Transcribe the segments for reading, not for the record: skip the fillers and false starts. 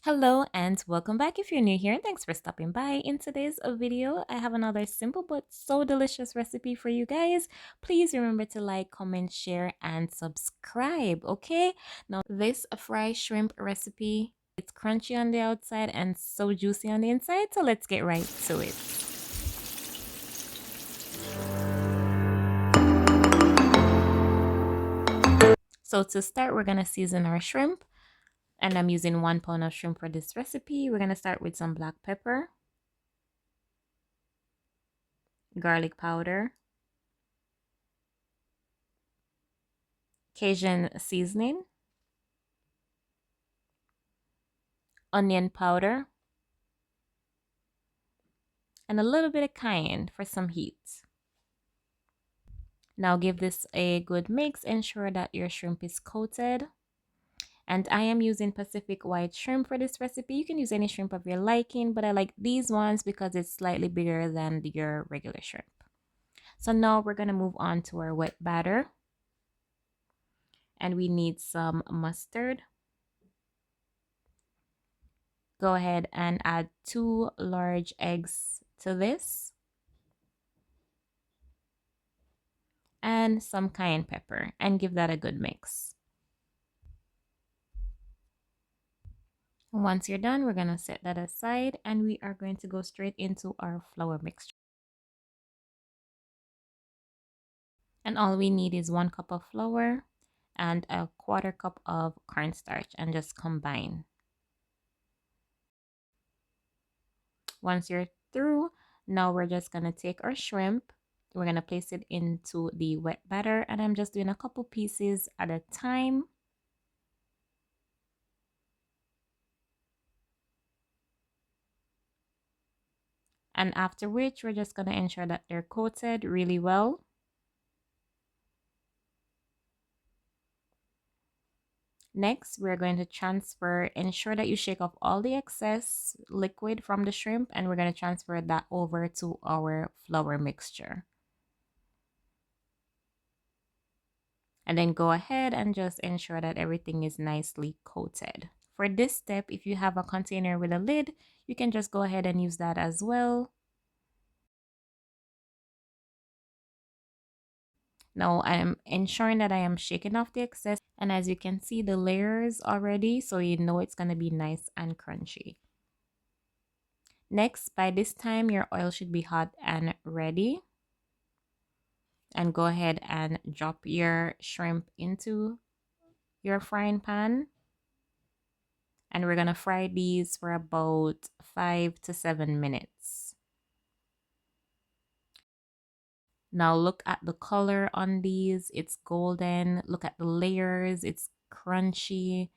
Hello and welcome back if you're new here. Thanks for stopping by. In today's video, I have another simple but so delicious recipe for you guys. Please remember to like, comment, share, and subscribe, okay? Now, this fry shrimp recipe, it's crunchy on the outside and so juicy on the inside, so let's get right to it. So to start, we're gonna season our shrimp. And I'm using 1 pound of shrimp for this recipe. We're going to start with some black pepper, garlic powder, Cajun seasoning, onion powder, and a little bit of cayenne for some heat. Now give this a good mix. Ensure that your shrimp is coated. And I am using Pacific white shrimp for this recipe. You can use any shrimp of your liking, but I like these ones because it's slightly bigger than your regular shrimp. So now we're going to move on to our wet batter. And we need some mustard. Go ahead and add 2 large eggs to this. And some cayenne pepper and give that a good mix. Once you're done, we're going to set that aside and we are going to go straight into our flour mixture. And all we need is 1 cup of flour and a 1/4 cup of cornstarch and just combine. Once you're through, now we're just going to take our shrimp. We're going to place it into the wet batter and I'm just doing a couple pieces at a time. And after which, we're just going to ensure that they're coated really well. Next, we're going to ensure that you shake off all the excess liquid from the shrimp, and we're going to transfer that over to our flour mixture. And then go ahead and just ensure that everything is nicely coated. For this step, if you have a container with a lid, you can just go ahead and use that as well. Now I am ensuring that I am shaking off the excess, and as you can see the layers already, so you know it's going to be nice and crunchy. Next, by this time your oil should be hot and ready, and go ahead and drop your shrimp into your frying pan, and we're going to fry these for about 5 to 7 minutes. Now look at the color on these. It's golden. Look at the layers. It's crunchy.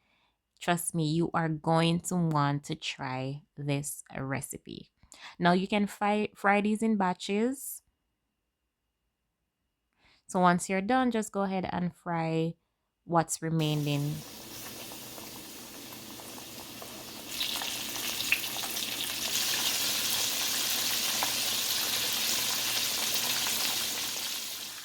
Trust me, you are going to want to try this recipe. Now you can fry these in batches. So once you're done, just go ahead and fry what's remaining.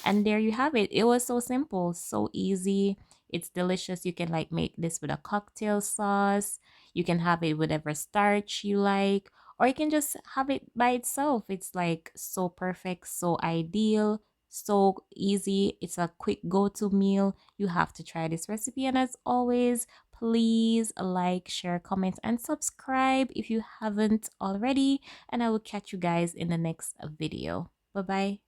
And there you have it. It was so simple, so easy. It's delicious. You can like make this with a cocktail sauce. You can have it with whatever starch you like, or you can just have it by itself. It's like so perfect, so ideal, so easy. It's a quick go-to meal. You have to try this recipe. And as always, please like, share, comment, and subscribe if you haven't already. And I will catch you guys in the next video. Bye-bye.